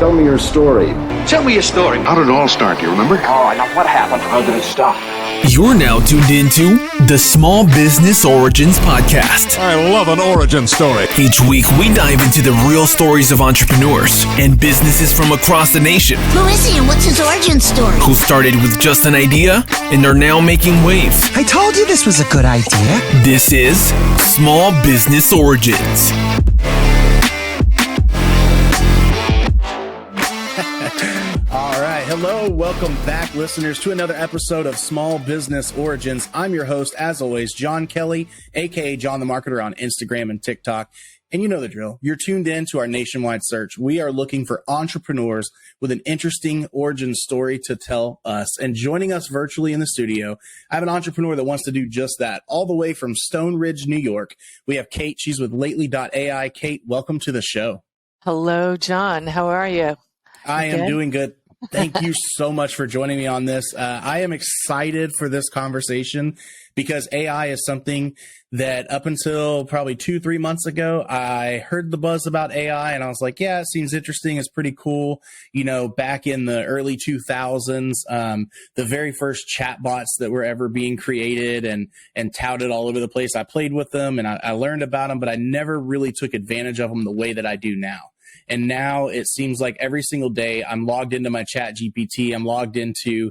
Tell me your story. Tell me your story. How did it all start? Do you remember? Oh, now what happened? How did it stop? You're now tuned into the Small Business Origins Podcast. I love an origin story. Each week, we dive into the real stories of entrepreneurs and businesses from across the nation. Who is he and what's his origin story? Who started with just an idea and are now making waves. I told you this was a good idea. This is Small Business Origins. Hello, welcome back, listeners, to another episode of Small Business Origins. I'm your host, as always, John Kelly, aka John the Marketer on Instagram and TikTok. And you know the drill. You're tuned in to our nationwide search. We are looking for entrepreneurs with an interesting origin story to tell us. And joining us virtually in the studio, I have an entrepreneur that wants to do just that. All the way from Stone Ridge, New York, we have Kate. She's with Lately.AI. Kate, welcome to the show. Hello, John. How are you? I am doing good. Thank you so much for joining me on this. I am excited for this conversation because AI is something that up until probably 2-3 months ago, I heard the buzz about AI and I was like, yeah, it seems interesting. It's pretty cool. You know, back in the early 2000s, the very first chatbots that were ever being created and touted all over the place, I played with them and I learned about them, but I never really took advantage of them the way that I do now. And now it seems like every single day I'm logged into my chat GPT. I'm logged into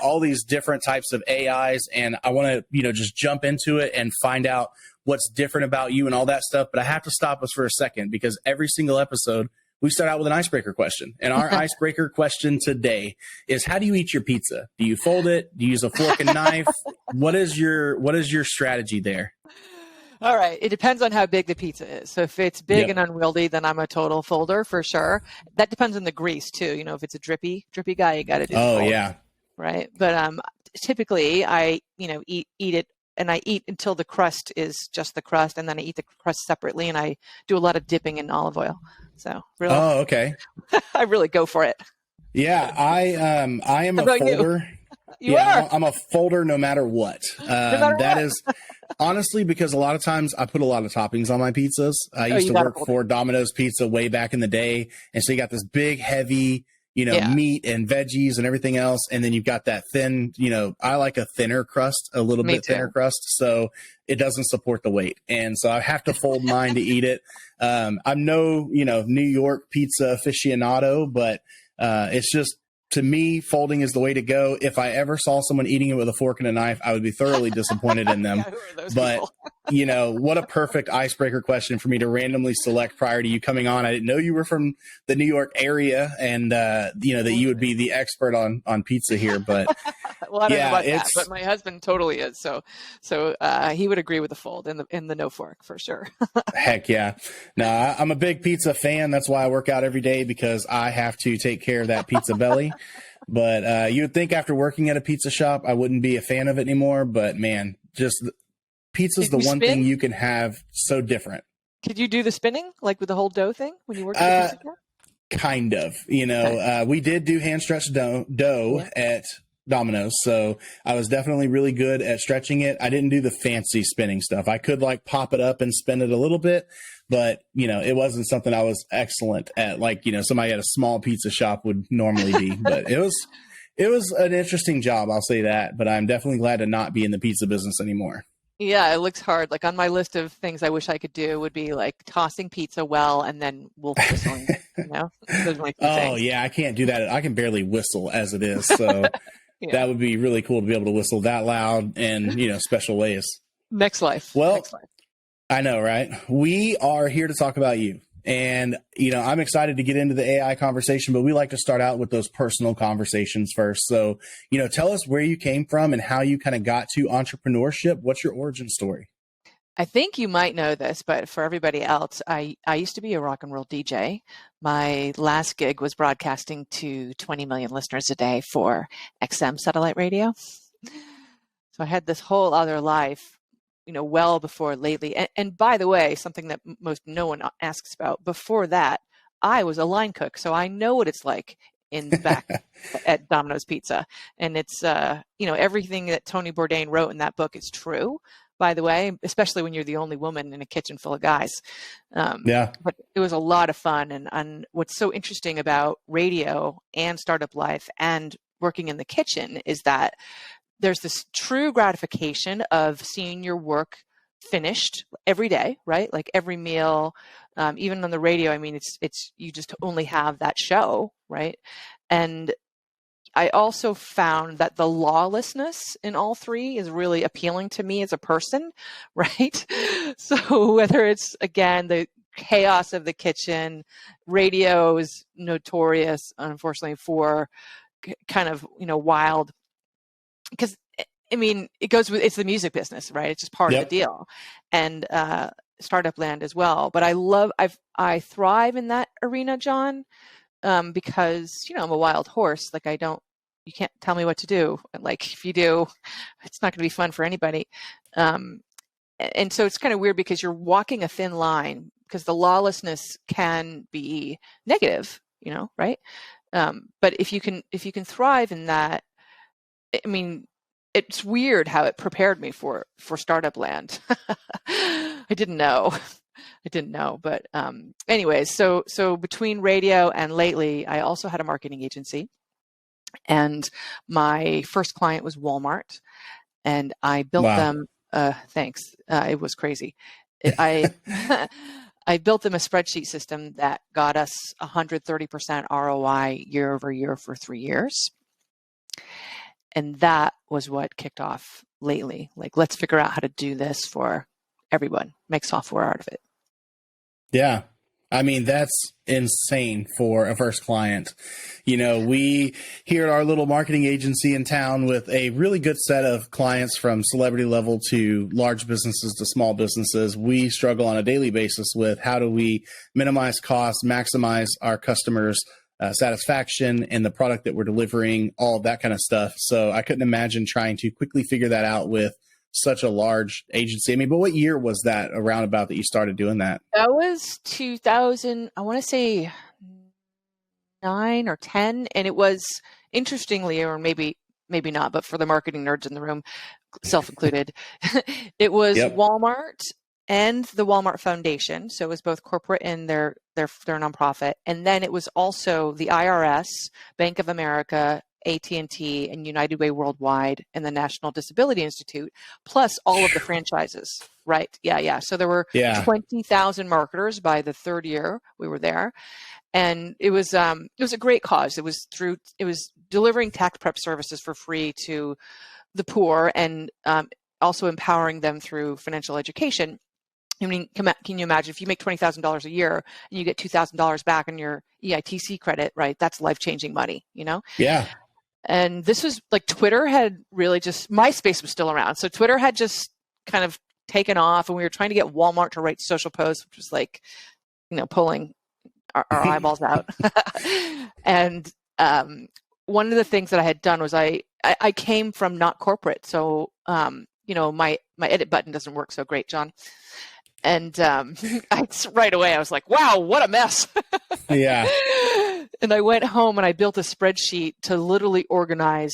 all these different types of AIs. And I want to, just jump into it and find out what's different about you and all that stuff. But I have to stop us for a second because every single episode we start out with an icebreaker question. And our icebreaker question today is, how do you eat your pizza? Do you fold it? Do you use a fork and knife? What is your strategy there? All right. It depends on how big the pizza is. So if it's big and unwieldy, then I'm a total folder for sure. That depends on the grease too. You know, if it's a drippy guy, you got to do the fold, yeah. Right. But typically I, eat it and I eat until the crust is just the crust. And then I eat the crust separately and I do a lot of dipping in olive oil. So really, oh, okay. I really go for it. Yeah. I am a folder. You are. I'm a folder no matter what. That is honestly because a lot of times I put a lot of toppings on my pizzas. I used to work for Domino's Pizza way back in the day. And so you got this big, heavy, meat and veggies and everything else. And then you've got that thin, I like a thinner crust, a little bit thinner crust. So it doesn't support the weight. And so I have to fold mine to eat it. I'm no, New York pizza aficionado, but it's just, to me, folding is the way to go. If I ever saw someone eating it with a fork and a knife, I would be thoroughly disappointed in them. But, what a perfect icebreaker question for me to randomly select prior to you coming on. I didn't know you were from the New York area and, that you would be the expert on pizza here. But well, I don't know about that, but my husband totally is. So he would agree with the fold and the no fork for sure. Heck yeah. No, I'm a big pizza fan. That's why I work out every day, because I have to take care of that pizza belly. But you would think after working at a pizza shop, I wouldn't be a fan of it anymore. But man, just pizza's the one thing you can have so different. Could you do the spinning, like with the whole dough thing when you worked at the pizza shop? Kind of. We did do hand stretched dough at Domino's. So I was definitely really good at stretching it. I didn't do the fancy spinning stuff. I could pop it up and spin it a little bit, but it wasn't something I was excellent at, somebody at a small pizza shop would normally be, but it was an interesting job. I'll say that, but I'm definitely glad to not be in the pizza business anymore. Yeah, it looks hard. Like on my list of things I wish I could do would be like tossing pizza well and then wolf whistling, Those are my two things. Yeah, I can't do that. I can barely whistle as it is. So that would be really cool to be able to whistle that loud and, special ways. Next life. Well, Next life. I know, right? We are here to talk about you. And, I'm excited to get into the AI conversation, but we like to start out with those personal conversations first. So, tell us where you came from and how you kind of got to entrepreneurship. What's your origin story? I think you might know this, but for everybody else, I used to be a rock and roll DJ. My last gig was broadcasting to 20 million listeners a day for XM satellite radio. So I had this whole other life, well before Lately. And by the way, something that no one asks about, before that, I was a line cook. So I know what it's like in the back at Domino's Pizza. And it's, everything that Tony Bourdain wrote in that book is true. by the way, especially when you're the only woman in a kitchen full of guys. Yeah. But it was a lot of fun. And what's so interesting about radio and startup life and working in the kitchen is that there's this true gratification of seeing your work finished every day, right? Like every meal, even on the radio. I mean, it's you just only have that show, right? And I also found that the lawlessness in all three is really appealing to me as a person, right? So whether it's, again, the chaos of the kitchen, radio is notorious, unfortunately, for kind of, you know, wild, because I mean, it's the music business, right? It's just part of the deal, and startup land as well. But I thrive in that arena, John, because, you know, I'm a wild horse. Like you can't tell me what to do. Like if you do, it's not going to be fun for anybody. And so it's kind of weird because you're walking a thin line because the lawlessness can be negative, you know, right? But if you can thrive in that, I mean, it's weird how it prepared me for startup land. I didn't know. But anyways, so between radio and Lately, I also had a marketing agency, and my first client was Walmart, and I built them. Thanks. It was crazy. I I built them a spreadsheet system that got us 130% ROI year over year for 3 years. And that was what kicked off Lately. Like, let's figure out how to do this for everyone, make software out of it. Yeah. I mean, that's insane for a first client. You know, we here at our little marketing agency in town with a really good set of clients from celebrity level to large businesses to small businesses, we struggle on a daily basis with how do we minimize costs, maximize our customers' satisfaction and the product that we're delivering, all of that kind of stuff. So I couldn't imagine trying to quickly figure that out with such a large agency. I mean, but what year was that around about that you started doing that? That was 2000, I want to say 9 or 10. And it was, interestingly, or maybe not, but for the marketing nerds in the room, self included, it was Walmart and the Walmart Foundation. So it was both corporate and their nonprofit. And then it was also the IRS, Bank of America, AT&T, and United Way Worldwide, and the National Disability Institute, plus all of the franchises, right? Yeah. So there were 20,000 marketers by the third year we were there. And it was a great cause. It was delivering tax prep services for free to the poor, and also empowering them through financial education. I mean, can you imagine if you make $20,000 a year and you get $2,000 back on your EITC credit, right? That's life-changing money, you know? Yeah. And this was like Twitter had really just, MySpace was still around. So Twitter had just kind of taken off, and we were trying to get Walmart to write social posts, which was like, you know, pulling our eyeballs out. And one of the things that I had done was I came from not corporate. So, you know, my edit button doesn't work so great, John. And right away I was like, wow, what a mess. Yeah. And I went home and I built a spreadsheet to literally organize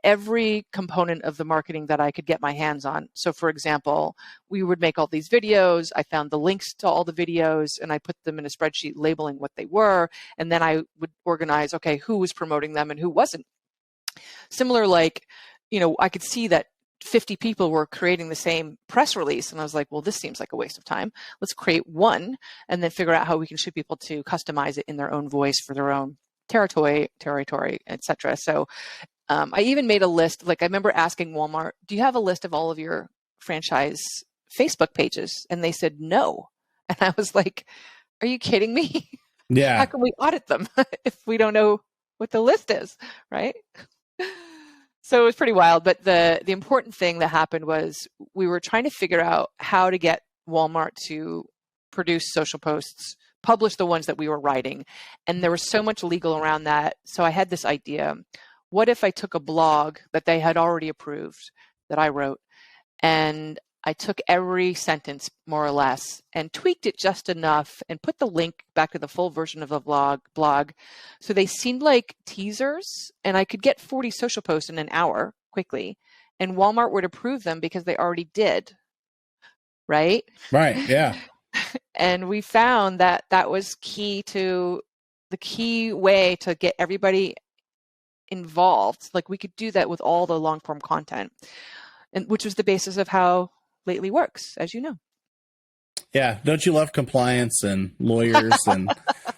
every component of the marketing that I could get my hands on. So for example, we would make all these videos. I found the links to all the videos and I put them in a spreadsheet labeling what they were. And then I would organize, okay, who was promoting them and who wasn't. Similar, like, you know, I could see that 50 people were creating the same press release. And I was like, well, this seems like a waste of time. Let's create one and then figure out how we can shoot people to customize it in their own voice for their own territory, etc. So I even made a list. Like, I remember asking Walmart, do you have a list of all of your franchise Facebook pages? And they said no. And I was like, are you kidding me? Yeah. How can we audit them if we don't know what the list is, right? So it was pretty wild. But the important thing that happened was we were trying to figure out how to get Walmart to produce social posts, publish the ones that we were writing. And there was so much legal around that. So I had this idea. What if I took a blog that they had already approved that I wrote, and I took every sentence more or less and tweaked it just enough and put the link back to the full version of the blog. So they seemed like teasers, and I could get 40 social posts in an hour quickly, and Walmart would approve them because they already did right? Right. Yeah. And we found that that was the key way to get everybody involved. Like we could do that with all the long form content, and which was the basis of how Lately works, as you know. Yeah. Don't you love compliance and lawyers and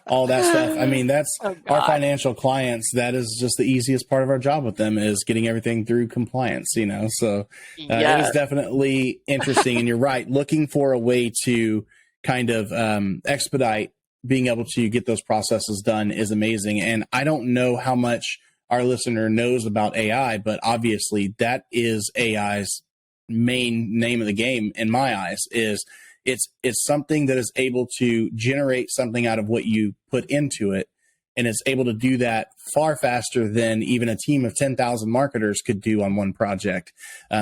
all that stuff? I mean, that's our financial clients. That is just the easiest part of our job with them, is getting everything through compliance, So it was definitely interesting. And you're right. Looking for a way to kind of expedite being able to get those processes done is amazing. And I don't know how much our listener knows about AI, but obviously that is AI's main name of the game in my eyes. Is it's something that is able to generate something out of what you put into it, and it's able to do that far faster than even a team of 10,000 marketers could do on one project,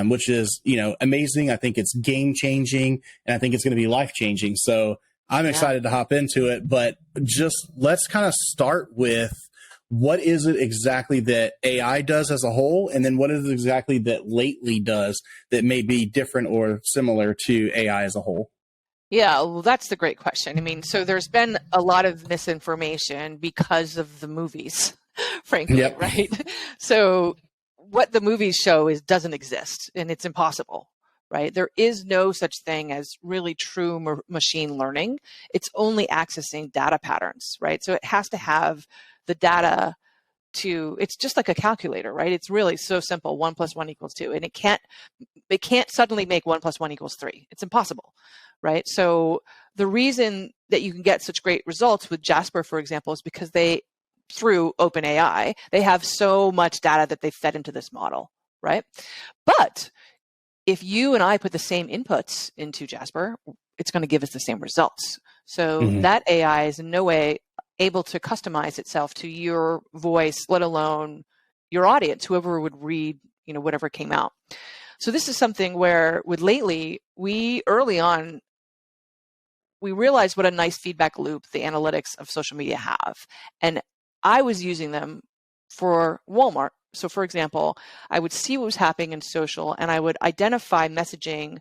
which is amazing. I think it's game changing, and I think it's going to be life changing. So I'm excited to hop into it, but just let's kind of start with, what is it exactly that AI does as a whole? And then what is it exactly that Lately does that may be different or similar to AI as a whole? Yeah, well, that's the great question. I mean, so there's been a lot of misinformation because of the movies, frankly, right? So what the movies show doesn't exist, and it's impossible, right? There is no such thing as really true machine learning. It's only accessing data patterns, right? So it has to have the data it's just like a calculator, right? It's really so simple. 1 + 1 = 2. And it can't suddenly make 1 + 1 = 3. It's impossible, right? So the reason that you can get such great results with Jasper, for example, is because through OpenAI, they have so much data that they fed into this model, right? But if you and I put the same inputs into Jasper, it's going to give us the same results. So that AI is in no way able to customize itself to your voice, let alone your audience, whoever would read, whatever came out. So this is something where with Lately, early on, we realized what a nice feedback loop the analytics of social media have. And I was using them for Walmart. So for example, I would see what was happening in social, and I would identify messaging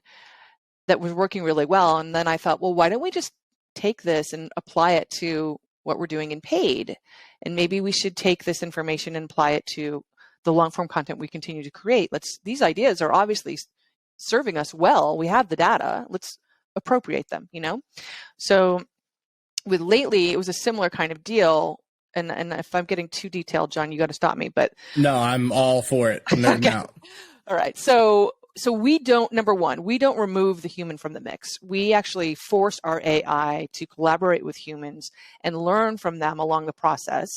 that was working really well. And then I thought, well, why don't we just take this and apply it to what we're doing in paid? And maybe we should take this information and apply it to the long form content we continue to create. These ideas are obviously serving us well. We have the data. Let's appropriate them, So with Lately, it was a similar kind of deal. And if I'm getting too detailed, John, you got to stop me. But no, I'm all for it. Nerding out. All right. So we don't, number one, we don't remove the human from the mix. We actually force our AI to collaborate with humans and learn from them along the process.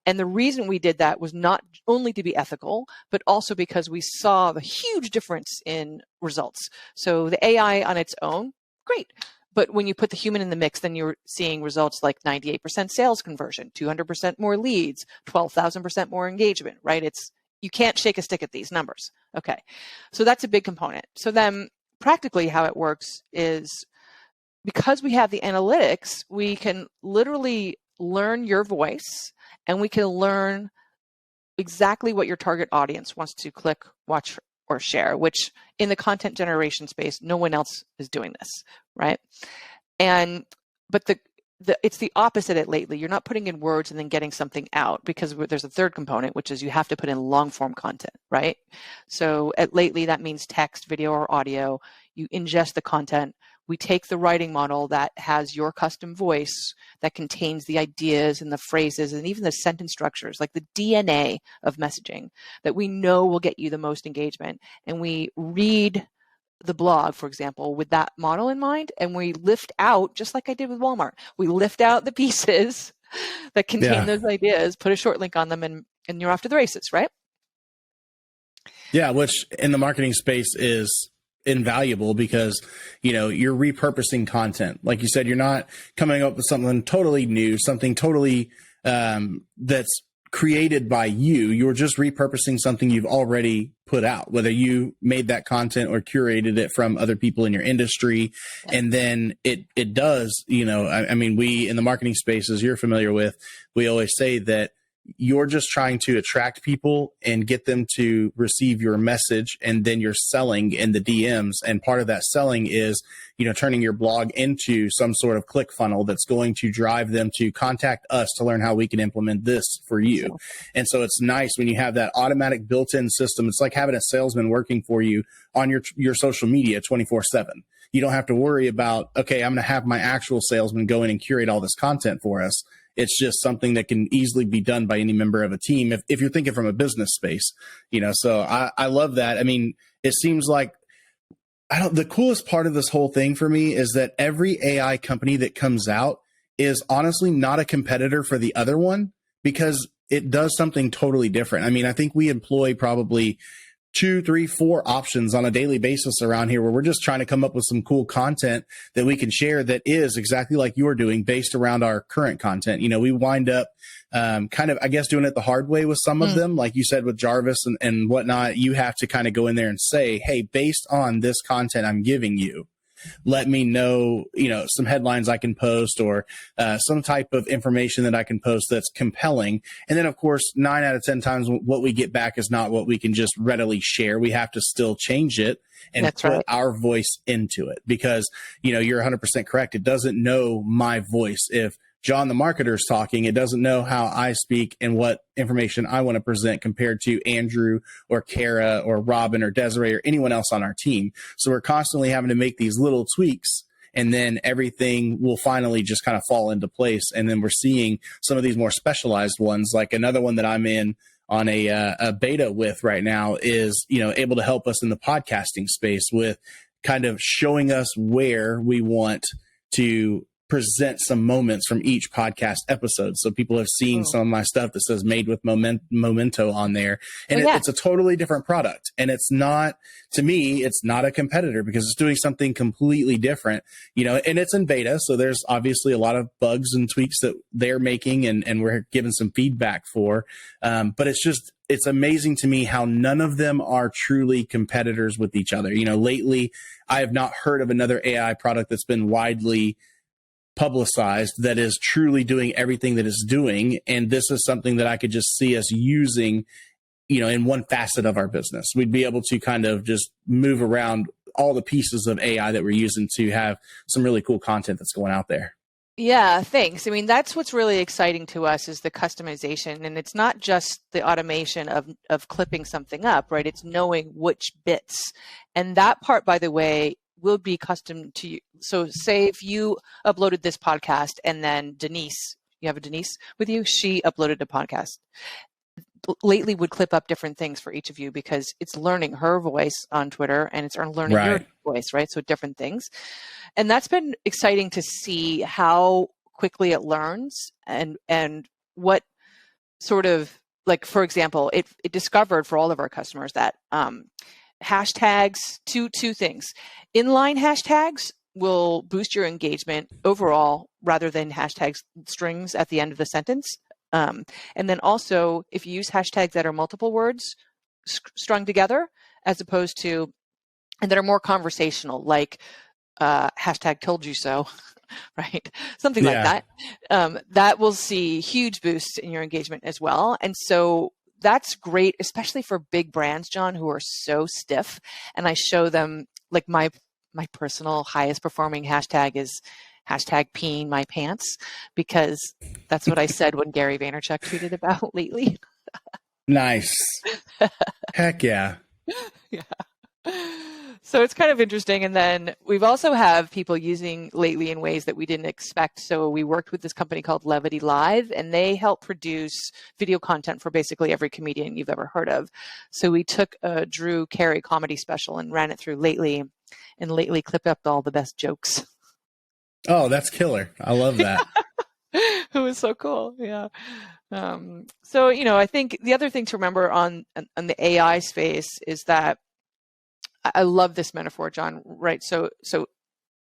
And the reason we did that was not only to be ethical, but also because we saw the huge difference in results. So the AI on its own, great. But when you put the human in the mix, then you're seeing results like 98% sales conversion, 200% more leads, 12,000% more engagement, right? You can't shake a stick at these numbers. Okay, so that's a big component. So then practically how it works is, because we have the analytics, we can literally learn your voice, and we can learn exactly what your target audience wants to click, watch, or share, which in the content generation space, no one else is doing this, right? But it's the opposite at Lately. You're not putting in words and then getting something out, because there's a third component, which is you have to put in long form content, right? So at Lately, that means text, video, or audio. You ingest the content. We take the writing model that has your custom voice, that contains the ideas and the phrases and even the sentence structures, like the DNA of messaging that we know will get you the most engagement. And we read the blog, for example, with that model in mind, and we lift out, just like I did with Walmart, we lift out the pieces that contain those ideas, put a short link on them, and you're off to the races, right? Yeah, which in the marketing space is invaluable, because you're repurposing content. Like you said, you're not coming up with something totally new, something totally that's created by you. You're just repurposing something you've already put out, whether you made that content or curated it from other people in your industry. Yeah. And then it does, I mean, we in the marketing spaces you're familiar with, we always say that you're just trying to attract people and get them to receive your message, and then you're selling in the DMs. And part of that selling is, turning your blog into some sort of click funnel that's going to drive them to contact us to learn how we can implement this for you. And so it's nice when you have that automatic built-in system. It's like having a salesman working for you on your social media 24/7. You don't have to worry about, okay, I'm going to have my actual salesman go in and curate all this content for us. It's just something that can easily be done by any member of a team if you're thinking from a business space, so I love that. I mean, it seems like the coolest part of this whole thing for me is that every AI company that comes out is honestly not a competitor for the other one, because it does something totally different. I mean, I think we employ probably 2, 3, 4 options on a daily basis around here, where we're just trying to come up with some cool content that we can share that is exactly like you're doing, based around our current content. We wind up kind of, I guess, doing it the hard way with some of them. Like you said, with Jarvis and whatnot, you have to kind of go in there and say, hey, based on this content I'm giving you, let me know, some headlines I can post, or some type of information that I can post that's compelling. And then, of course, 9 out of 10 times what we get back is not what we can just readily share. We have to still change it and put our voice into it, because, you're 100% correct. It doesn't know my voice. If John the marketer is talking, it doesn't know how I speak and what information I want to present compared to Andrew or Kara or Robin or Desiree or anyone else on our team. So we're constantly having to make these little tweaks, and then everything will finally just kind of fall into place. And then we're seeing some of these more specialized ones, like another one that I'm in on a beta with right now is, able to help us in the podcasting space with kind of showing us where we want to present some moments from each podcast episode. So people have seen some of my stuff that says made with memento on there. And it's a totally different product. And it's not, to me, it's not a competitor, because it's doing something completely different, and it's in beta. So there's obviously a lot of bugs and tweaks that they're making, and we're giving some feedback for. But it's amazing to me how none of them are truly competitors with each other. Lately, I have not heard of another AI product that's been widely publicized that is truly doing everything that it's doing. And this is something that I could just see us using, in one facet of our business. We'd be able to kind of just move around all the pieces of AI that we're using to have some really cool content that's going out there. Yeah, thanks. I mean, that's what's really exciting to us, is the customization. And it's not just the automation of clipping something up, right? It's knowing which bits. And that part, by the way, will be custom to you. So say if you uploaded this podcast, and then Denise, you have a Denise with you, she uploaded a podcast. Lately would clip up different things for each of you, because it's learning her voice on Twitter, and it's learning your voice, right? So different things. And that's been exciting to see how quickly it learns, and what sort of, like, for example, it discovered for all of our customers that hashtags, two things. Inline hashtags will boost your engagement overall, rather than hashtags strings at the end of the sentence. And then also, if you use hashtags that are multiple words strung together, as opposed to, and that are more conversational, like hashtag told you so, right? Something like that. That will see huge boosts in your engagement as well. And so that's great, especially for big brands, John, who are so stiff. And I show them, like, my personal highest performing hashtag is hashtag peeing my pants, because that's what I said when Gary Vaynerchuk tweeted about lately. Nice. Heck yeah. Yeah. So it's kind of interesting. And then we've also have people using Lately in ways that we didn't expect. So we worked with this company called Levity.AI, and they help produce video content for basically every comedian you've ever heard of. So we took a Drew Carey comedy special and ran it through Lately, and Lately clipped up all the best jokes. Oh, that's killer. I love that. It was so cool. Yeah. So, I think the other thing to remember on the AI space is that I love this metaphor, John, right? So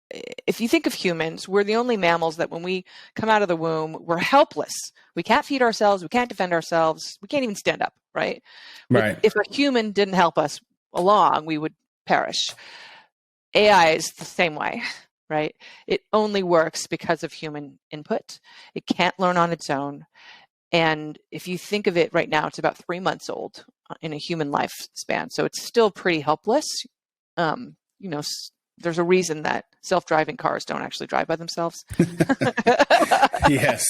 if you think of humans, we're the only mammals that when we come out of the womb, we're helpless. We can't feed ourselves. We can't defend ourselves. We can't even stand up, right? Right. If a human didn't help us along, we would perish. AI is the same way, right? It only works because of human input. It can't learn on its own. And if you think of it right now, it's about 3 months old in a human lifespan. So it's still pretty helpless. There's a reason that self-driving cars don't actually drive by themselves. Yes.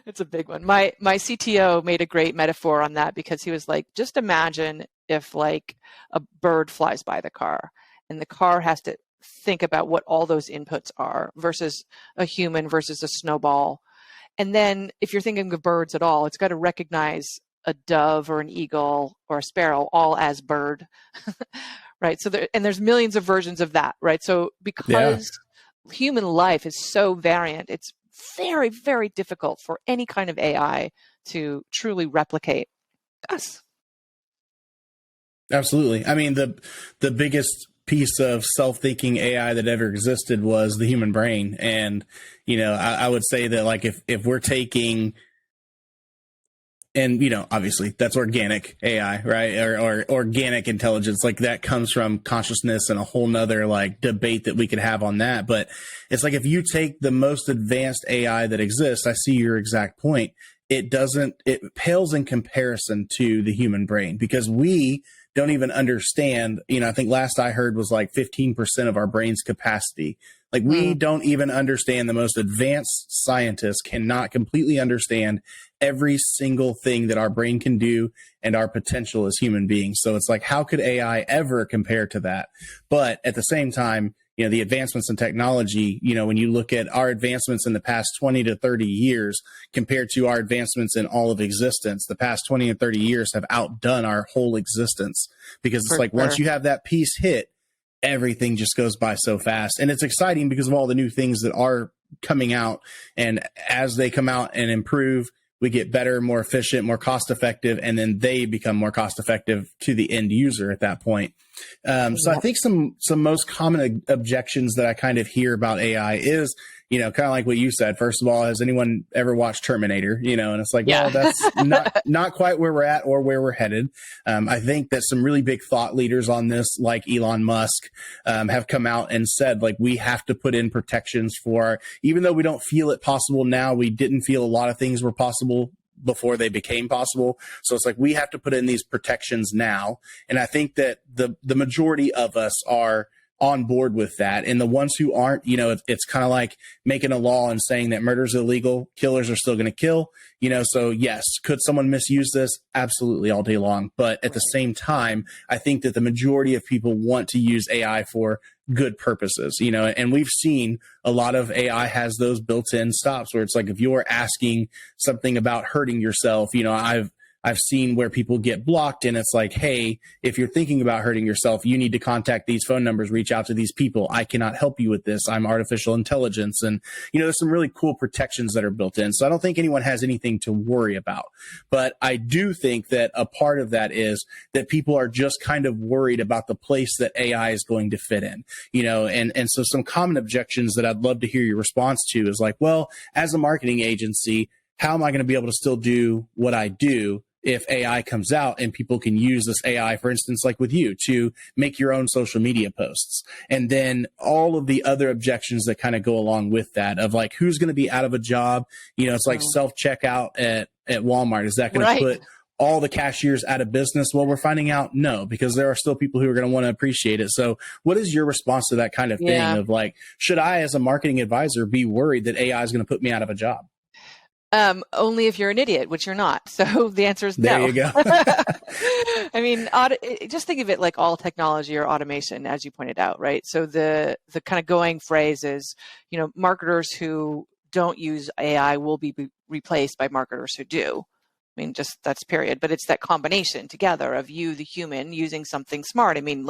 It's a big one. My CTO made a great metaphor on that, because he was like, just imagine if like a bird flies by the car and the car has to think about what all those inputs are versus a human versus a snowball. And then if you're thinking of birds at all, it's got to recognize a dove or an eagle or a sparrow all as bird, right? So there's millions of versions of that, right? So because human life is so variant, it's very, very difficult for any kind of AI to truly replicate us. Absolutely. I mean, the biggest piece of self-thinking AI that ever existed was the human brain. And, I would say that like if we're taking, and, obviously that's organic AI, right? Or organic intelligence, like that comes from consciousness, and a whole nother like debate that we could have on that. But it's like, if you take the most advanced AI that exists, I see your exact point. It pales in comparison to the human brain, because we don't even understand, I think last I heard was like 15% of our brain's capacity. Like we don't even understand, the most advanced scientists cannot completely understand every single thing that our brain can do and our potential as human beings. So it's like, how could AI ever compare to that? But at the same time, the advancements in technology, when you look at our advancements in the past 20 to 30 years compared to our advancements in all of existence, the past 20 and 30 years have outdone our whole existence, because it's like, once you have that piece hit, everything just goes by so fast. And it's exciting because of all the new things that are coming out. And as they come out and improve, we get better, more efficient, more cost effective, and then they become more cost effective to the end user at that point. So I think some most common objections that I kind of hear about AI is, kind of like what you said. First of all, has anyone ever watched Terminator? And it's like, well, that's not quite where we're at or where we're headed. I think that some really big thought leaders on this, like Elon Musk, have come out and said, like, we have to put in protections for, even though we don't feel it possible now, we didn't feel a lot of things were possible before they became possible. So it's like, we have to put in these protections now. And I think that the majority of us are on board with that. And the ones who aren't, it's kind of like making a law and saying that murder is illegal, killers are still going to kill, so yes, could someone misuse this? Absolutely, all day long. But at the same time, I think that the majority of people want to use AI for good purposes, and we've seen a lot of AI has those built-in stops where it's like, if you're asking something about hurting yourself, I've seen where people get blocked, and it's like, hey, if you're thinking about hurting yourself, you need to contact these phone numbers, reach out to these people. I cannot help you with this. I'm artificial intelligence. And, there's some really cool protections that are built in. So I don't think anyone has anything to worry about. But I do think that a part of that is that people are just kind of worried about the place that AI is going to fit in, and so some common objections that I'd love to hear your response to is like, well, as a marketing agency, how am I going to be able to still do what I do if AI comes out and people can use this AI, for instance, like with you, to make your own social media posts? And then all of the other objections that kind of go along with that of like, who's going to be out of a job? It's like self-checkout at Walmart. Is that going to put all the cashiers out of business? Well, we're finding out no, because there are still people who are going to want to appreciate it. So what is your response to that kind of thing of like, should I, as a marketing advisor, be worried that AI is going to put me out of a job? Only if you're an idiot, which you're not. So the answer is no. There you go. I mean, just think of it like all technology or automation, as you pointed out, right? So the kind of going phrase is, marketers who don't use AI will be replaced by marketers who do. I mean, just that's period. But it's that combination together of you, the human, using something smart. I mean,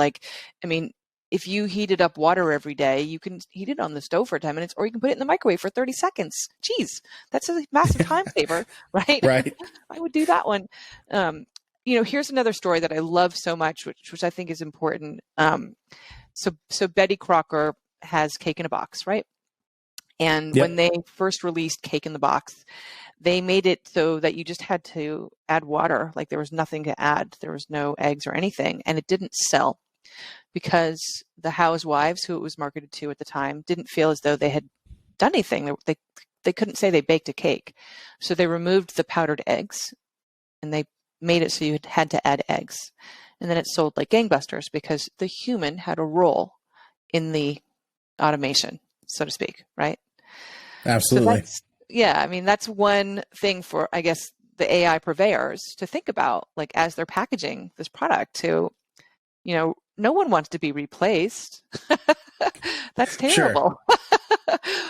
if you heated up water every day, you can heat it on the stove for 10 minutes, or you can put it in the microwave for 30 seconds. Geez, that's a massive time saver, right? Right. I would do that one. Here's another story that I love so much, which I think is important. So Betty Crocker has Cake in a Box, right? And when they first released Cake in the Box, they made it so that you just had to add water. Like there was nothing to add. There was no eggs or anything. And it didn't sell because the housewives who it was marketed to at the time didn't feel as though they had done anything. They they couldn't say they baked a cake. So they removed the powdered eggs and they made it so you had to add eggs. And then it sold like gangbusters because the human had a role in the automation, so to speak, right? Absolutely. So I mean, that's one thing for, I guess, the AI purveyors to think about, like as they're packaging this product to, no one wants to be replaced. That's Sure. terrible.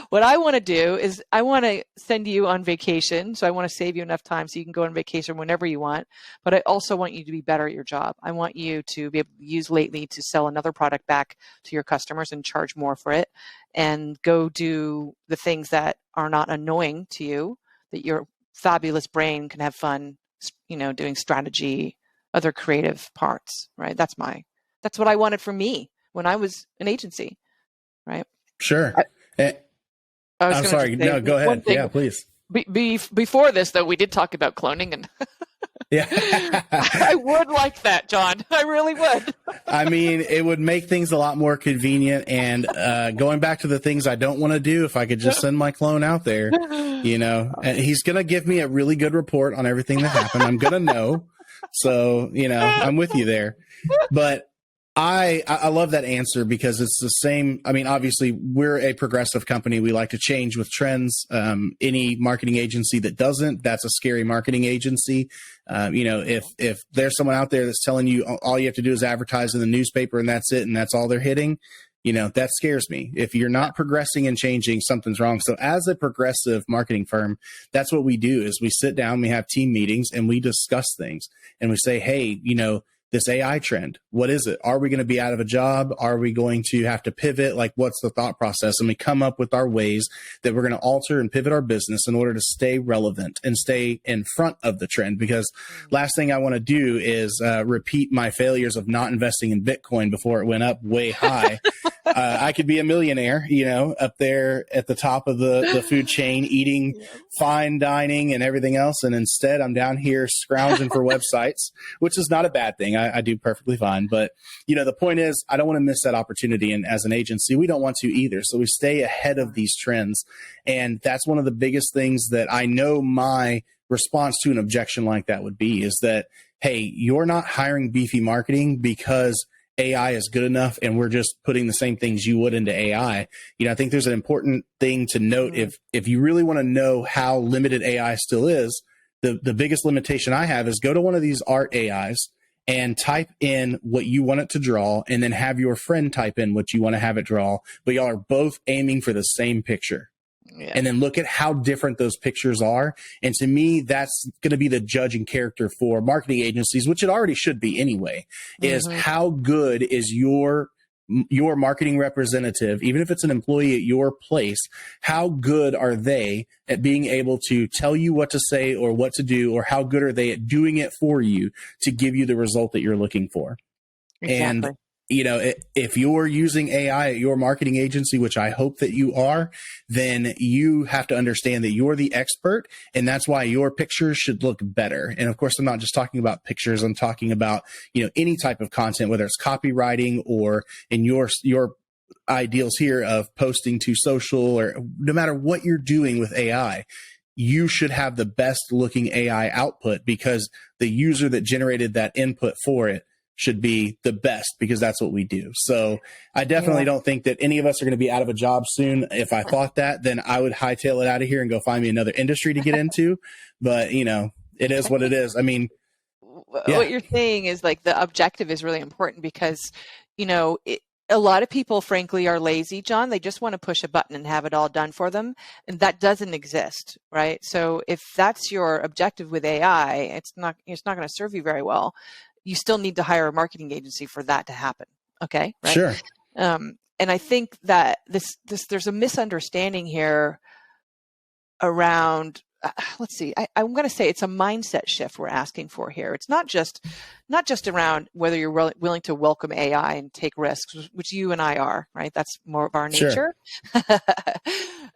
What I want to do is I want to send you on vacation. So I want to save you enough time so you can go on vacation whenever you want. But I also want you to be better at your job. I want you to be able to use Lately to sell another product back to your customers and charge more for it, and go do the things that are not annoying to you, that your fabulous brain can have fun, doing strategy, other creative parts, right? That's what I wanted for me when I was an agency, right? Sure. I'm sorry. Say No, go ahead. thing, Yeah, please. Before this, though, we did talk about cloning, and Yeah. I would like that, John. I really would. I mean, it would make things a lot more convenient. And going back to the things I don't want to do, if I could just send my clone out there, and he's going to give me a really good report on everything that happened. I'm going to know. So, I'm with you there. But I love that answer because it's the same. I mean, obviously, we're a progressive company. We like to change with trends. Any marketing agency that doesn't, that's a scary marketing agency. If there's someone out there that's telling you all you have to do is advertise in the newspaper and that's it, and that's all they're hitting, that scares me. If you're not progressing and changing, something's wrong. So as a progressive marketing firm, that's what we do is we sit down, we have team meetings, and we discuss things. And we say, hey, this AI trend, what is it? Are we going to be out of a job? Are we going to have to pivot? Like, what's the thought process? And we come up with our ways that we're going to alter and pivot our business in order to stay relevant and stay in front of the trend. Because last thing I want to do is repeat my failures of not investing in Bitcoin before it went up way high. I could be a millionaire, up there at the top of the food chain, eating fine dining and everything else. And instead, I'm down here scrounging for websites, which is not a bad thing. I do perfectly fine. But, the point is, I don't want to miss that opportunity. And as an agency, we don't want to either. So we stay ahead of these trends. And that's one of the biggest things that I know my response to an objection like that would be is that, hey, you're not hiring beefy marketing because AI is good enough and we're just putting the same things you would into AI. I think there's an important thing to note. If you really want to know how limited AI still is, the biggest limitation I have is go to one of these art AIs and type in what you want it to draw, and then have your friend type in what you want to have it draw, but y'all are both aiming for the same picture. Yeah. And then look at how different those pictures are. And to me, that's going to be the judging character for marketing agencies, which it already should be anyway, is how good is your marketing representative, even if it's an employee at your place, how good are they at being able to tell you what to say or what to do, or how good are they at doing it for you to give you the result that you're looking for? Exactly. And if you're using AI at your marketing agency, which I hope that you are, then you have to understand that you're the expert, and that's why your pictures should look better. And of course, I'm not just talking about pictures. I'm talking about, any type of content, whether it's copywriting or in your ideals here of posting to social, or no matter what you're doing with AI, you should have the best looking AI output because the user that generated that input for it should be the best, because that's what we do. So I definitely don't think that any of us are going to be out of a job soon. If I thought that, then I would hightail it out of here and go find me another industry to get into. But, it is what it is. I mean, what you're saying is like the objective is really important because, a lot of people, frankly, are lazy, John. They just want to push a button and have it all done for them. And that doesn't exist, right? So if that's your objective with AI, it's not going to serve you very well. You still need to hire a marketing agency for that to happen. Okay. Right? Sure. And I think that there's a misunderstanding here around, let's see, I'm going to say it's a mindset shift we're asking for here. It's not just around whether you're willing to welcome AI and take risks, which you and I are, right? That's more of our nature. Sure.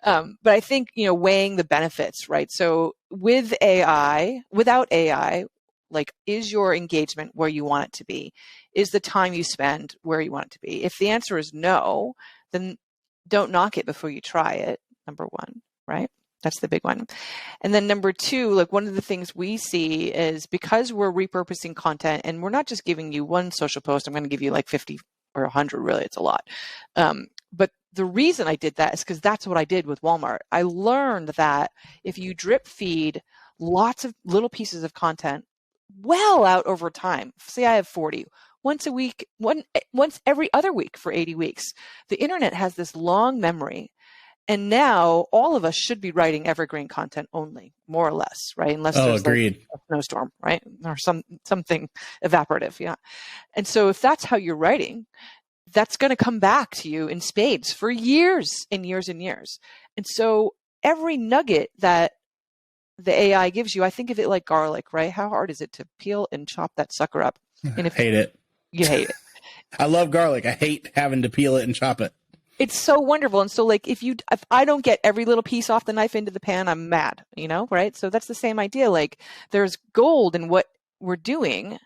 But I think, weighing the benefits, right? So with AI, without AI, like, is your engagement where you want it to be? Is the time you spend where you want it to be? If the answer is no, then don't knock it before you try it, number one, right? That's the big one. And then number two, like one of the things we see is because we're repurposing content and we're not just giving you one social post, I'm going to give you like 50 or 100, really, it's a lot. But the reason I did that is because that's what I did with Walmart. I learned that if you drip feed lots of little pieces of content well out over time, say I have 40, once a week, once every other week for 80 weeks, the internet has this long memory. And now all of us should be writing evergreen content only, more or less, right? Unless there's agreed. like a snowstorm, right? Or something evaporative, yeah. And so if that's how you're writing, that's going to come back to you in spades for years and years and years. And so every nugget that the AI gives you, I think of it like garlic, right? How hard is it to peel and chop that sucker up? And if Hate it. you hate it. I love garlic. I hate having to peel it and chop it. It's so wonderful. And so like if I don't get every little piece off the knife into the pan, I'm mad, right? So that's the same idea. Like there's gold in what we're doing.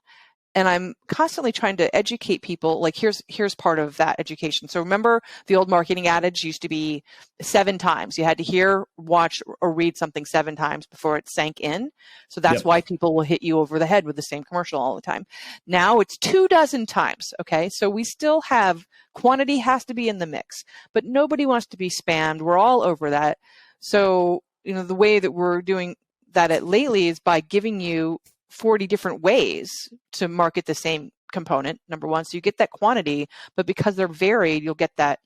And I'm constantly trying to educate people. Like here's part of that education. So remember the old marketing adage used to be 7 times. You had to hear, watch, or read something 7 times before it sank in. So that's why people will hit you over the head with the same commercial all the time. Now it's 24 times. Okay. So we still have quantity has to be in the mix, but nobody wants to be spammed. We're all over that. So, the way that we're doing that at Lately is by giving you 40 different ways to market the same component, number one. So you get that quantity, but because they're varied, you'll get that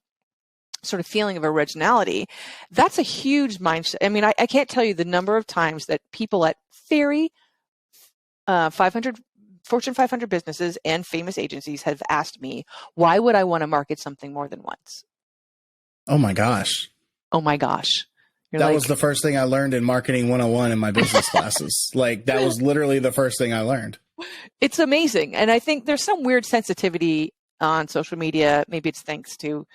sort of feeling of originality. That's a huge mindset. I mean, I can't tell you the number of times that people at very 500 Fortune 500 businesses and famous agencies have asked me, why would I want to market something more than once? Oh my gosh. Oh my gosh. That was the first thing I learned in marketing 101 in my business classes. Like that was literally the first thing I learned. It's amazing. And I think there's some weird sensitivity on social media. Maybe it's thanks to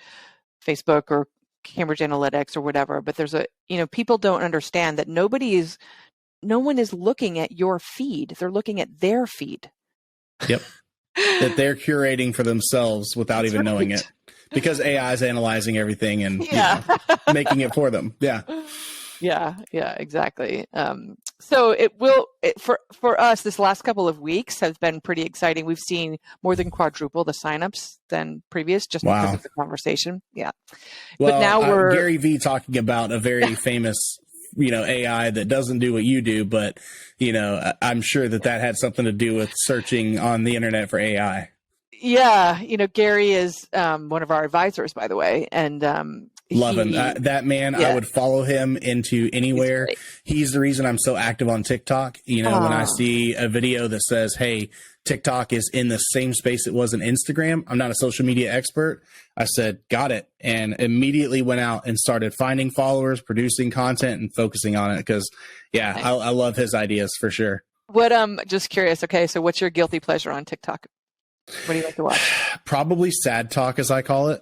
Facebook or Cambridge Analytics or whatever, but there's people don't understand that no one is looking at your feed. They're looking at their feed. Yep. That they're curating for themselves without even knowing it. Because AI is analyzing everything and making it for them. Yeah. Yeah, exactly. So for us, this last couple of weeks has been pretty exciting. We've seen more than quadruple the signups than previous, just because of the conversation. Yeah. Well, but now we're Gary V talking about a very famous, AI that doesn't do what you do, but I'm sure that had something to do with searching on the internet for AI. Yeah, Gary is one of our advisors, by the way, and love him. That man, I would follow him into anywhere. He's the reason I'm so active on TikTok. When I see a video that says, "Hey, TikTok is in the same space it was in Instagram," I'm not a social media expert. I said, "Got it," and immediately went out and started finding followers, producing content, and focusing on it because, I love his ideas for sure. What just curious. Okay, so what's your guilty pleasure on TikTok? What do you like to watch? Probably sad talk, as I call it.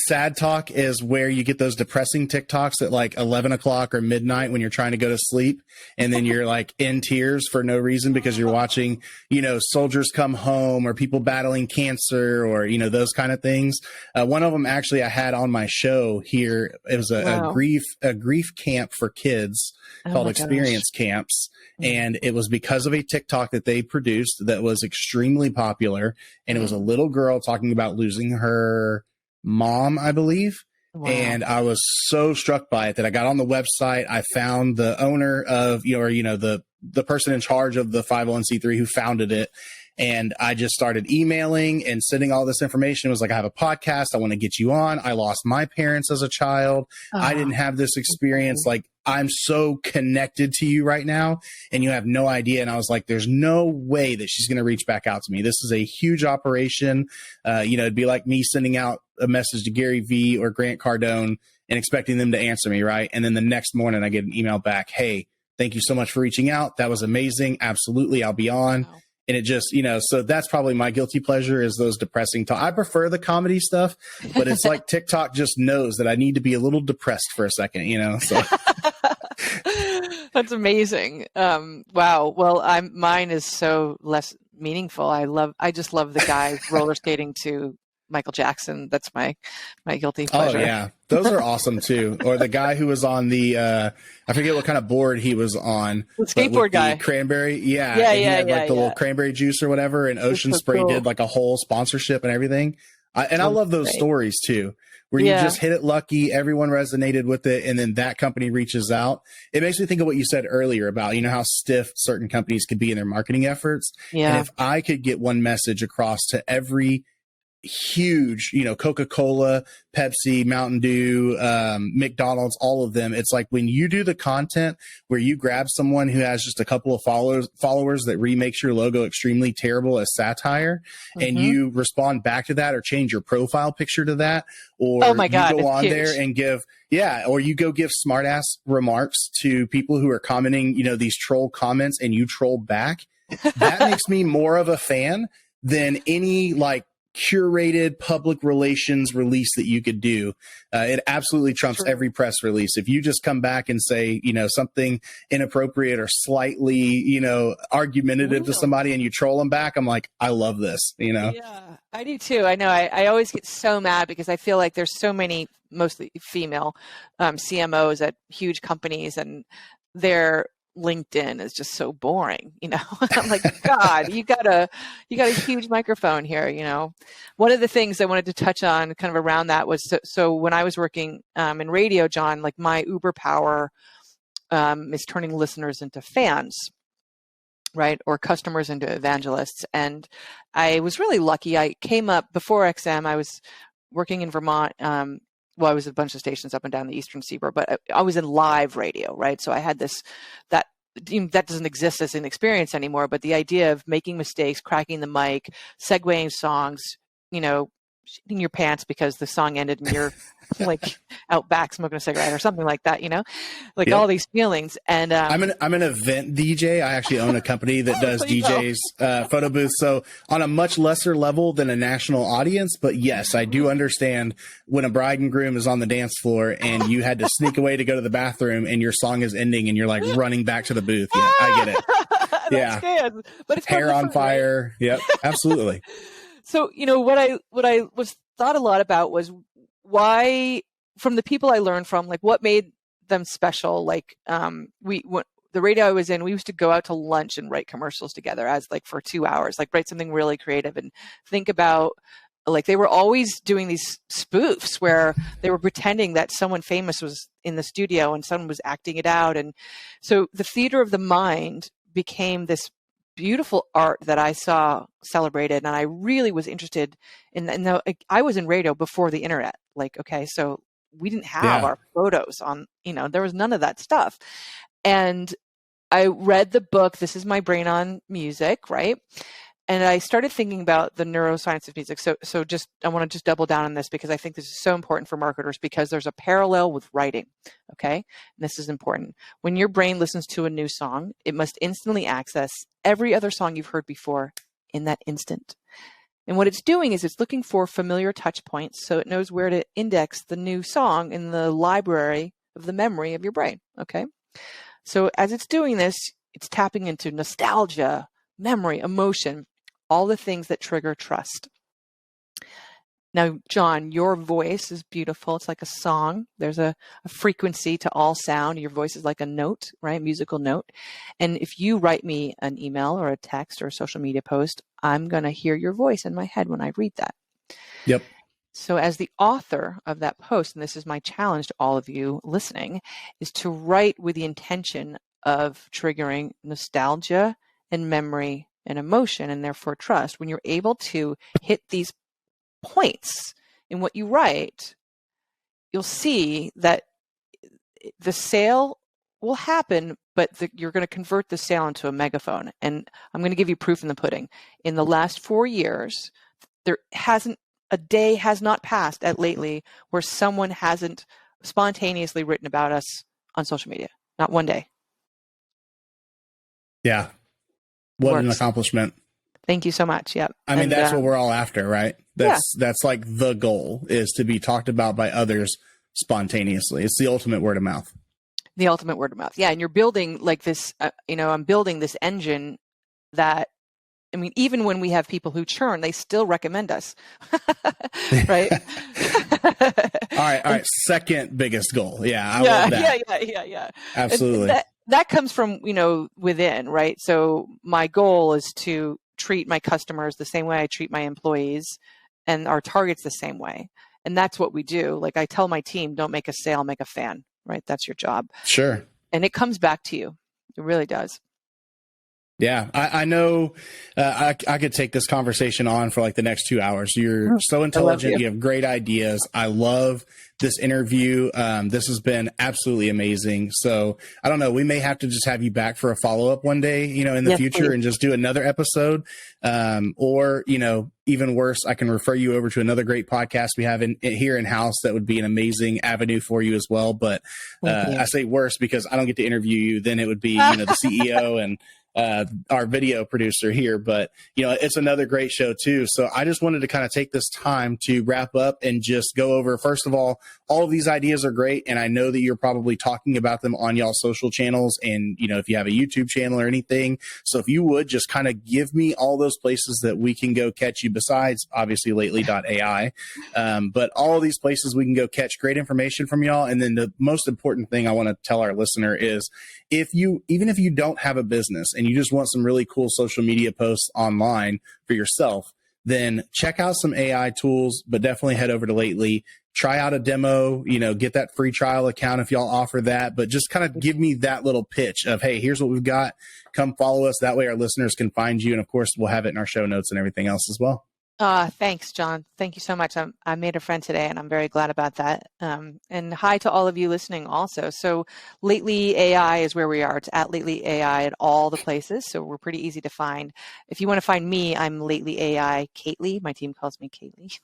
Sad talk is where you get those depressing TikToks at like 11 o'clock or midnight when you're trying to go to sleep. And then you're like in tears for no reason because you're watching, soldiers come home or people battling cancer or, those kind of things. One of them actually I had on my show here. It was a grief camp for kids called Experience Camps. And it was because of a TikTok that they produced that was extremely popular. And it was a little girl talking about losing her mom, I believe. Wow. And I was so struck by it that I got on the website. I found the owner of, the person in charge of the 501c3 who founded it. And I just started emailing and sending all this information. It was like, I have a podcast. I want to get you on. I lost my parents as a child. I didn't have this experience. Like, I'm so connected to you right now and you have no idea. And I was like, there's no way that she's going to reach back out to me. This is a huge operation. It'd be like me sending out a message to Gary V or Grant Cardone and expecting them to answer me. Right. And then the next morning I get an email back. Hey, thank you so much for reaching out. That was amazing. Absolutely. I'll be on. Wow. And it just, so that's probably my guilty pleasure is those depressing talk. I prefer the comedy stuff, but it's like TikTok just knows that I need to be a little depressed for a second, so. That's amazing. Wow. Well, mine is so less meaningful. I just love the guy roller skating to Michael Jackson. That's my guilty Oh pleasure. yeah, those are awesome too. Or the guy who was on the I forget what kind of board he was on, The but with skateboard guy. the cranberry, Yeah, and he yeah, had like yeah, the little yeah. cranberry juice or whatever, and Ocean so Spray cool. did like a whole sponsorship and everything. And I That's love those great. stories too, where you Yeah. just hit it lucky, everyone resonated with it, and then that company reaches out. It makes me think of what you said earlier about, how stiff certain companies could be in their marketing efforts. Yeah. And if I could get one message across to every huge, Coca-Cola, Pepsi, Mountain Dew, McDonald's, all of them. It's like when you do the content where you grab someone who has just a couple of followers that remakes your logo extremely terrible as satire, and you respond back to that or change your profile picture to that, or Oh my God, you go it's on huge. there and or you go give smart ass remarks to people who are commenting, these troll comments, and you troll back. That makes me more of a fan than any like curated public relations release that you could do. It absolutely trumps every press release. If you just come back and say, something inappropriate or slightly, argumentative to somebody and you troll them back, I'm like, I love this, Yeah, I do too. I know. I always get so mad because I feel like there's so many, mostly female CMOs at huge companies, and their LinkedIn is just so boring. I'm like, God, you got a huge microphone here. One of the things I wanted to touch on kind of around that was, so when I was working in radio, John, like my Uber power is turning listeners into fans, right? Or customers into evangelists. And I was really lucky. I came up before XM. I was working in Vermont. I was at a bunch of stations up and down the Eastern Seaboard, but I was in live radio, right? So I had that doesn't exist as an experience anymore, but the idea of making mistakes, cracking the mic, segueing songs, shitting your pants because the song ended and you're like out back smoking a cigarette or something like that, all these feelings. And I'm an event DJ. I actually own a company that does DJs, photo booths. So on a much lesser level than a national audience, but yes, I do understand when a bride and groom is on the dance floor and you had to sneak away to go to the bathroom and your song is ending and you're like running back to the booth. Yeah, I get it. Yeah. Good. But it's hair on fun, fire. Right? Yep. Absolutely. So, what I was thought a lot about was why, from the people I learned from, like what made them special. Like the radio I was in, we used to go out to lunch and write commercials together as like for 2 hours, like write something really creative and think about, like they were always doing these spoofs where they were pretending that someone famous was in the studio and someone was acting it out. And so the theater of the mind became this beautiful art that I saw celebrated, and I really was interested in. And I was in radio before the internet. Like, okay, so we didn't have our photos on. There was none of that stuff. And I read the book. This is My Brain on Music, right? And I started thinking about the neuroscience of music. So I want to just double down on this because I think this is so important for marketers because there's a parallel with writing. Okay. And this is important. When your brain listens to a new song, it must instantly access every other song you've heard before in that instant. And what it's doing is it's looking for familiar touch points so it knows where to index the new song in the library of the memory of your brain. Okay. So as it's doing this, it's tapping into nostalgia, memory, emotion, all the things that trigger trust. Now, John, your voice is beautiful. It's like a song. There's a frequency to all sound. Your voice is like a note, right? Musical note. And if you write me an email or a text or a social media post, I'm going to hear your voice in my head when I read that. Yep. So as the author of that post, and this is my challenge to all of you listening, is to write with the intention of triggering nostalgia and memory and emotion, and therefore trust. When you're able to hit these points in what you write, you'll see that the sale will happen, but you're going to convert the sale into a megaphone. And I'm going to give you proof in the pudding. In the last 4 years, a day has not passed at Lately where someone hasn't spontaneously written about us on social media. Not one day. Yeah. What an accomplishment. Thank you so much. Yep. I mean, that's what we're all after, right? That's like the goal, is to be talked about by others spontaneously. It's the ultimate word of mouth. The ultimate word of mouth. Yeah. And you're building like this, I'm building this engine that I mean, even when we have people who churn, they still recommend us, right? All right. Second biggest goal. Yeah, I love that. Yeah. Absolutely. That comes from, within, right? So my goal is to treat my customers the same way I treat my employees, and our targets the same way. And that's what we do. Like I tell my team, don't make a sale, make a fan, right? That's your job. Sure. And it comes back to you. It really does. Yeah, I know I could take this conversation on for like the next 2 hours. You're so intelligent. You have great ideas. I love this interview. This has been absolutely amazing. So I don't know, we may have to just have you back for a follow-up one day, in the future, please. And just do another episode. Or, even worse, I can refer you over to another great podcast we have here in-house that would be an amazing avenue for you as well. But I say worse because I don't get to interview you. Then it would be, the CEO and our video producer here, but it's another great show too. So I just wanted to kind of take this time to wrap up and just go over, first of all of these ideas are great. And I know that you're probably talking about them on y'all's social channels and, if you have a YouTube channel or anything. So if you would just kind of give me all those places that we can go catch you besides obviously Lately.AI. But all of these places we can go catch great information from y'all. And then the most important thing I want to tell our listener is even if you don't have a business and you just want some really cool social media posts online for yourself, then check out some AI tools, but definitely head over to Lately, try out a demo, get that free trial account if y'all offer that, but just kind of give me that little pitch of, hey, here's what we've got. Come follow us. That way our listeners can find you. And of course, we'll have it in our show notes and everything else as well. Thanks, John. Thank you so much. I made a friend today, and I'm very glad about that. And hi to all of you listening also. So Lately.AI is where we are. It's at Lately.AI at all the places. So we're pretty easy to find. If you want to find me, I'm Lately.AI Kately. My team calls me Kately.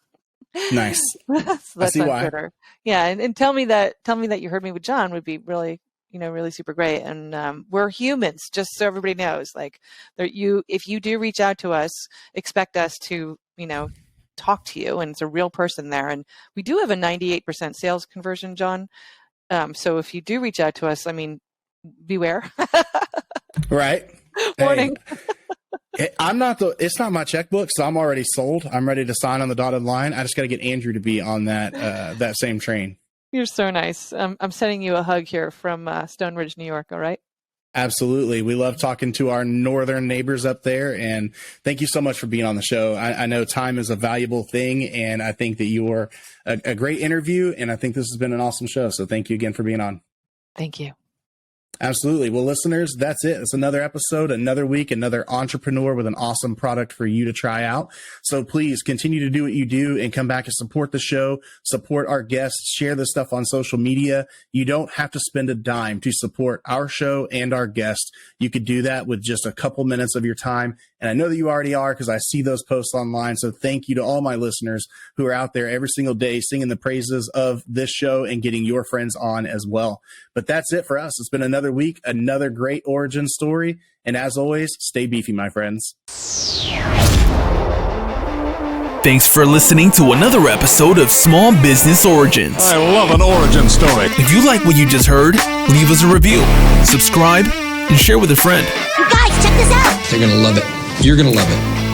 Nice. So that's I see on why. Twitter. Yeah, and tell me that you heard me with John would be really, really super great. And we're humans, just so everybody knows. Like, if you do reach out to us, expect us to talk to you, and it's a real person there. And we do have a 98% sales conversion, John. So if you do reach out to us, beware. Right. Warning. Hey, it's not my checkbook, so I'm already sold. I'm ready to sign on the dotted line. I just got to get Andrew to be on that same train. You're so nice. I'm sending you a hug here from Stone Ridge, New York. All right. Absolutely. We love talking to our northern neighbors up there. And thank you so much for being on the show. I know time is a valuable thing, and I think that you were a great interview, and I think this has been an awesome show. So thank you again for being on. Thank you. Absolutely. Well, listeners, that's it. It's another episode, another week, another entrepreneur with an awesome product for you to try out. So please continue to do what you do and come back and support the show, support our guests, share this stuff on social media. You don't have to spend a dime to support our show and our guests. You could do that with just a couple minutes of your time. And I know that you already are because I see those posts online. So thank you to all my listeners who are out there every single day singing the praises of this show and getting your friends on as well. But that's it for us. It's been another week, another great origin story. And as always, stay beefy, my friends. Thanks for listening to another episode of Small Business Origins. I love an origin story. If you like what you just heard, leave us a review, subscribe, and share with a friend. You guys, check this out. They're going to love it. You're going to love it.